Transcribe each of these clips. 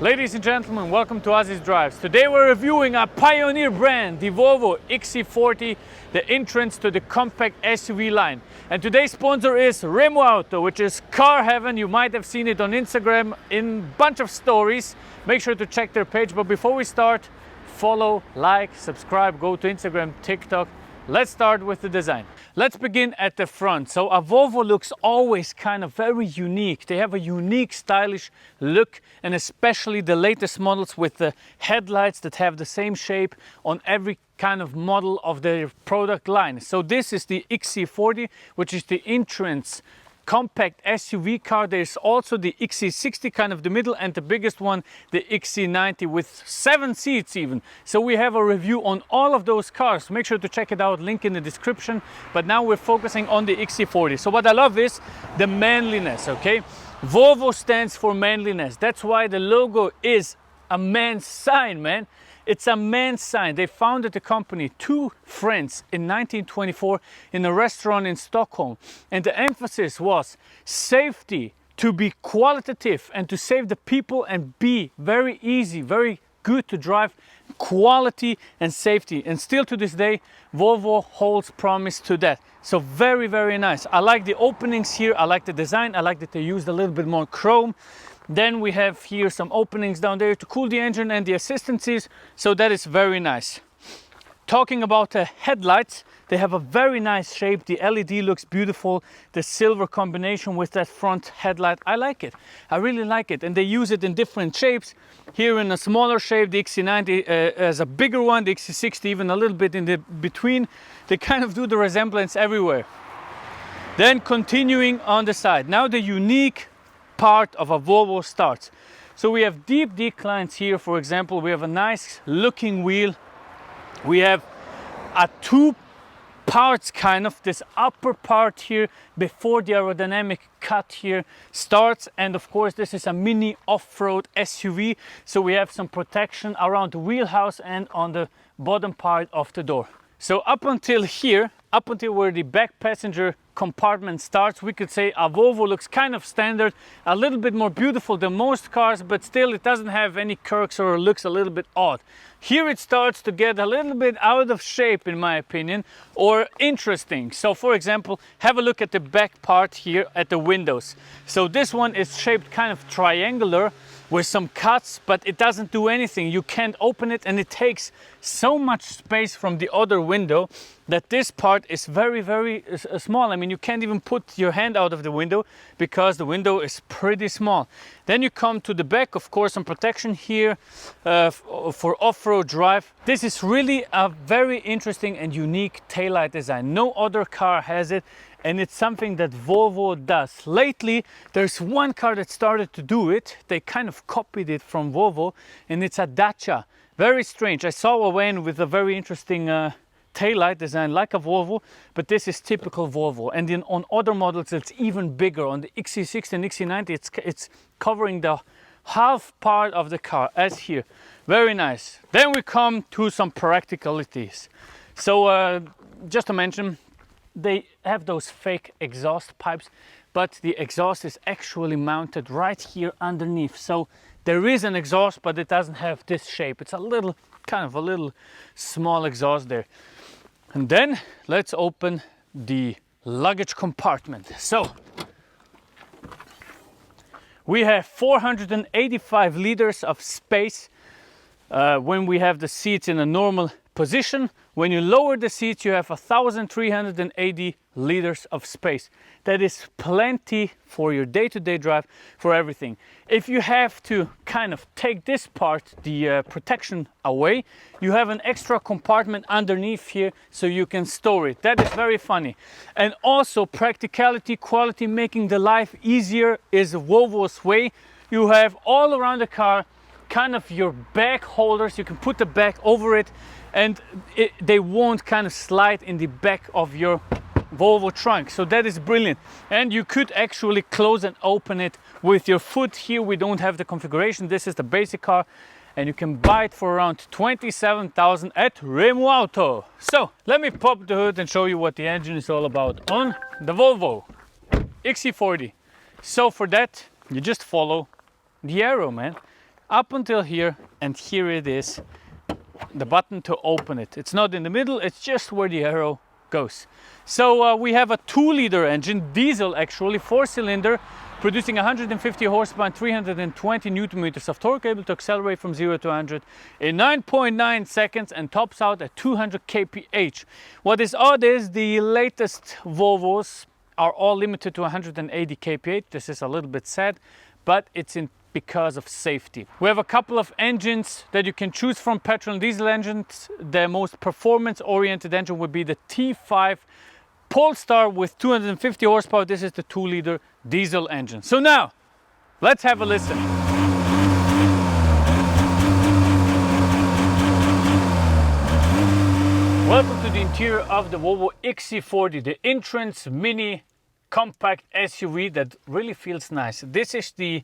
Ladies and gentlemen, welcome to Ozzy's Drives. Today we're reviewing a pioneer brand, the Volvo XC40, the entrance to the compact SUV line. And today's sponsor is Remo Auto, which is car heaven. You might have seen it on Instagram in a bunch of stories. Make sure to check their page. But before we start, follow, like, subscribe, go to Instagram, TikTok. Let's start with the design. Let's begin at the front. So a Volvo looks always kind of very unique. They have a unique, stylish look, and especially the latest models with the headlights that have the same shape on every kind of model of their product line. So this is the XC40, which is the entrance compact SUV car. There's also the XC60, kind of the middle, and the biggest one, the XC90, with 7 seats even. So we have a review on all of those cars. Make sure to check it out, link in the description. But now we're focusing on the XC40. So what I love is the manliness, okay? Volvo stands for manliness. That's why the logo is a man's sign, man. It's a man's sign. They founded the company, two friends, in 1924 in a restaurant in Stockholm. And the emphasis was safety, to be qualitative and to save the people and be very easy, very good to drive, quality and safety. And still to this day, Volvo holds promise to that. So very, very nice. I like the openings here. I like the design. I like that they used a little bit more chrome. Then we have here some openings down there to cool the engine and the assistances, so that is very nice. Talking about the headlights, they have a very nice shape. The LED looks beautiful. The silver combination with that front headlight, I like it. I really like it. And they use it in different shapes. Here in a smaller shape, the XC90 as a bigger one, the XC60 even a little bit in the between. They kind of do the resemblance everywhere. Then continuing on the side. Now the unique part of a Volvo starts. So we have deep declines here. For example, we have a nice looking wheel. We have a two parts kind of, this upper part here before the aerodynamic cut here starts, and of course this is a mini off-road SUV, so we have some protection around the wheelhouse and on the bottom part of the door. So up until here, up until where the back passenger compartment starts, we could say a Volvo looks kind of standard, a little bit more beautiful than most cars, but still it doesn't have any quirks or looks a little bit odd. Here it starts to get a little bit out of shape, in my opinion, or interesting. So for example, have a look at the back part here at the windows. So this one is shaped kind of triangular with some cuts, but it doesn't do anything. You can't open it, and it takes so much space from the other window that this part is very, very small. I mean, you can't even put your hand out of the window because the window is pretty small. Then you come to the back, of course, some protection here for off-road drive. This is really a very interesting and unique taillight design. No other car has it, and it's something that Volvo does. Lately, there's one car that started to do it. They kind of copied it from Volvo, and it's a Dacia. Very strange. I saw a van with a very interesting taillight design like a Volvo, but this is typical Volvo. And then on other models, it's even bigger. On the XC60 and XC90, it's covering the half part of the car, as here. Very nice. Then we come to some practicalities. So just to mention, they have those fake exhaust pipes, but the exhaust is actually mounted right here underneath. So there is an exhaust, but it doesn't have this shape. It's a little, kind of a little small exhaust there. And then let's open the luggage compartment. So we have 485 liters of space when we have the seats in a normal position. When you lower the seats, you have 1,380 liters of space. That is plenty for your day-to-day drive, for everything. If you have to kind of take this part, the protection away, you have an extra compartment underneath here so you can store it. That is very funny. And also practicality, quality, making the life easier is Volvo's way. You have all around the car kind of your bag holders. You can put the bag over it, and they won't kind of slide in the back of your Volvo trunk. So that is brilliant. And you could actually close and open it with your foot. Here we don't have the configuration. This is the basic car, and you can buy it for around 27,000 at Remo Auto. So let me pop the hood and show you what the engine is all about on the Volvo XC40. So for that, you just follow the arrow, man. up until here, and here it is, the button to open it. It's not in the middle, it's just where the arrow goes. So we have a 2-liter engine, diesel actually, 4-cylinder, producing 150 horsepower and 320 Newtonmeters of torque, able to accelerate from 0 to 100 in 9.9 seconds and tops out at 200 kph. What is odd is the latest Volvos are all limited to 180 kph. This is a little bit sad, but it's because of safety. We have a couple of engines that you can choose from, petrol and diesel engines. The most performance-oriented engine would be the T5 Polestar with 250 horsepower. This is the 2-liter diesel engine. So now, let's have a listen. Welcome to the interior of the Volvo XC40, the entrance mini compact SUV that really feels nice. This is the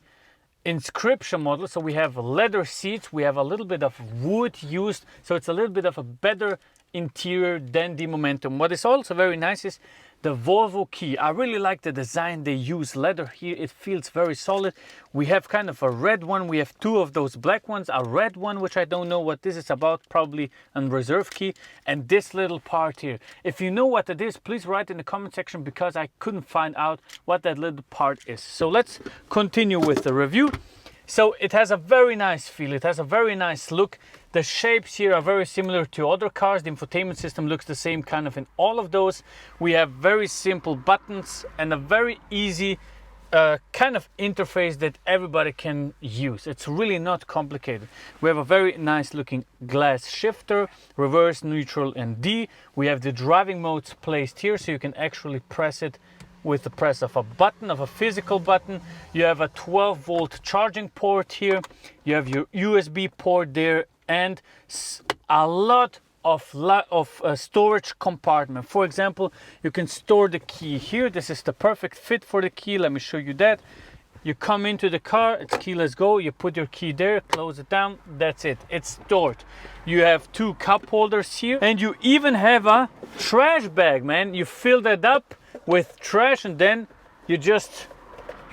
inscription model, so we have leather seats, we have a little bit of wood used, so it's a little bit of a better interior than the Momentum. What is also very nice is the Volvo key. I really like the design. They use leather here, it feels very solid. We have kind of a red one, we have 2 of those black ones, a red one which I don't know what this is about, probably a reserve key, and this little part here. If you know what it is, please write in the comment section, because I couldn't find out what that little part is. So let's continue with the review. So it has a very nice feel, it has a very nice look. The shapes here are very similar to other cars. The infotainment system looks the same kind of in all of those. We have very simple buttons and a very easy kind of interface that everybody can use. It's really not complicated. We have a very nice looking glass shifter, reverse, neutral and D. We have the driving modes placed here, so you can actually press it with the press of a button, of a physical button. You have a 12-volt charging port here. You have your USB port there, and a lot of storage compartment. For example, you can store the key here. This is the perfect fit for the key. Let me show you that. You come into the car, it's keyless go, you put your key there, close it down, that's it, it's stored. You have 2 cup holders here, and you even have a trash bag, man. You fill that up with trash and then you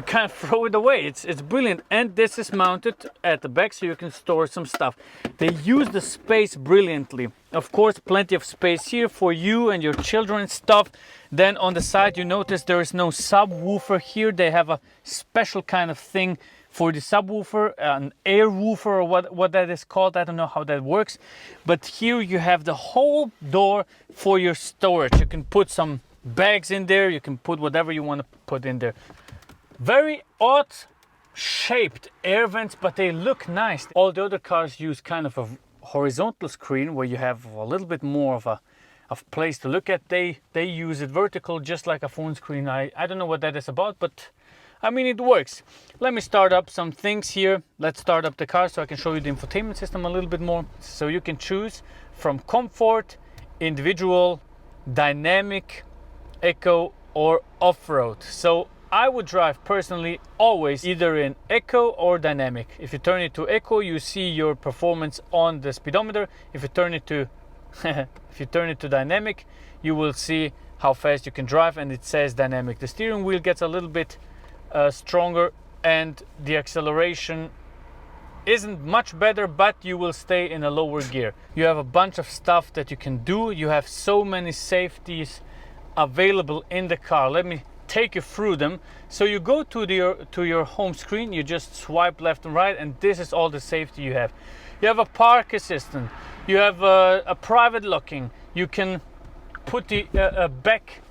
can't throw it away. It's brilliant. And this is mounted at the back, so you can store some stuff. They use the space brilliantly. Of course, plenty of space here for you and your children's stuff. Then on the side, you notice there is no subwoofer here. They have a special kind of thing for the subwoofer, an air woofer, or what that is called. I don't know how that works. But here you have the whole door for your storage. You can put some bags in there, you can put whatever you want to put in there. Very odd shaped air vents, but they look nice. All the other cars use kind of a horizontal screen where you have a little bit more of place to look at. They use it vertical, just like a phone screen. I don't know what that is about, but I mean, it works. Let me start up some things here. Let's start up the car so I can show you the infotainment system a little bit more. So you can choose from comfort, individual, dynamic, eco or off-road. So I would drive personally always either in eco or dynamic. If you turn it to eco, you see your performance on the speedometer. If you turn it to dynamic, you will see how fast you can drive, and it says dynamic. The steering wheel gets a little bit stronger, and the acceleration isn't much better, but you will stay in a lower gear. You have a bunch of stuff that you can do. You have so many safeties available in the car. Let me take you through them. So you go to your home screen, you just swipe left and right, and this is all the safety you have. You have a park assistant, you have a private locking, you can put the back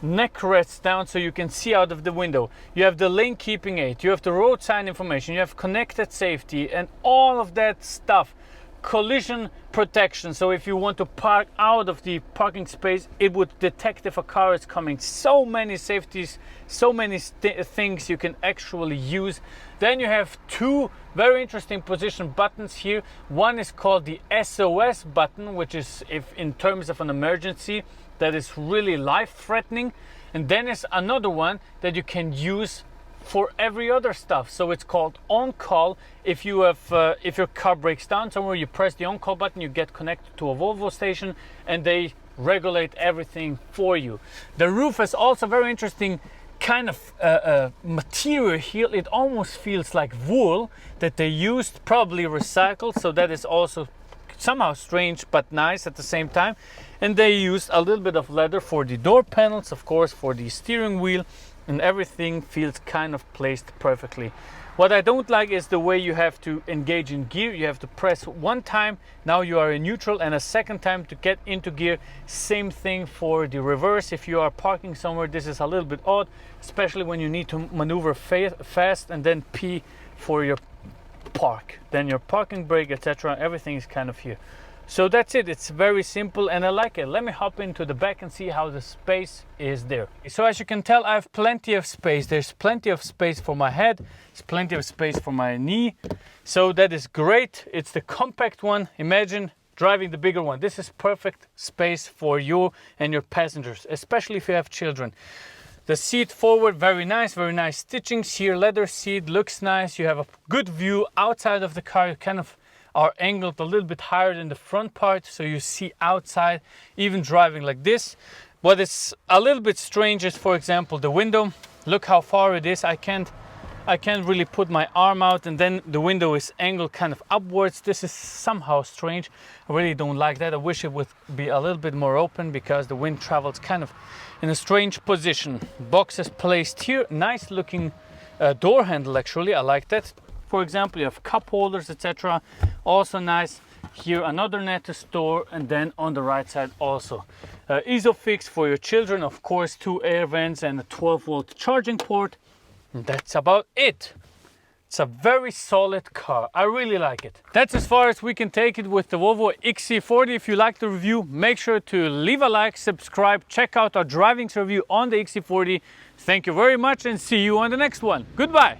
neck rests down so you can see out of the window. You have the lane keeping aid, you have the road sign information, you have connected safety and all of that stuff. Collision protection, so if you want to park out of the parking space, it would detect if a car is coming. So many safeties, so many things you can actually use. Then you have 2 very interesting position buttons here. One is called the SOS button, which is if in terms of an emergency that is really life-threatening, and then is another one that you can use for every other stuff. So it's called on call. If you have if your car breaks down somewhere, you press the on call button, you get connected to a Volvo station and they regulate everything for you. The roof is also very interesting kind of material here. It almost feels like wool that they used, probably recycled, so that is also somehow strange but nice at the same time. And they used a little bit of leather for the door panels, of course, for the steering wheel, and everything feels kind of placed perfectly. What I don't like is the way you have to engage in gear. You have to press one time, now you are in neutral, and a second time to get into gear. Same thing for the reverse. If you are parking somewhere, this is a little bit odd, especially when you need to maneuver fast and then P for your park. Then your parking brake, etc. Everything is kind of here. So that's it. It's very simple and I like it. Let me hop into the back and see how the space is there. So as you can tell, I have plenty of space. There's plenty of space for my head. There's plenty of space for my knee. So that is great. It's the compact one. Imagine driving the bigger one. This is perfect space for you and your passengers, especially if you have children. The seat forward, very nice stitchings here. Leather seat, looks nice. You have a good view outside of the car. You kind of are angled a little bit higher than the front part, so you see outside, even driving like this. What is a little bit strange is, for example, the window. Look how far it is. I can't really put my arm out, and then the window is angled kind of upwards. This is somehow strange. I really don't like that. I wish it would be a little bit more open, because the wind travels kind of in a strange position. Boxes placed here. Nice looking door handle, actually. I like that. For example, you have cup holders, etc. Also nice. Here another net to store, and then on the right side also Isofix for your children, of course, 2 air vents and a 12-volt charging port. And that's about it. It's a very solid car. I really like it. That's as far as we can take it with the Volvo XC40. If you like the review, make sure to leave a like, subscribe, check out our driving review on the XC40. Thank you very much and see you on the next one. Goodbye.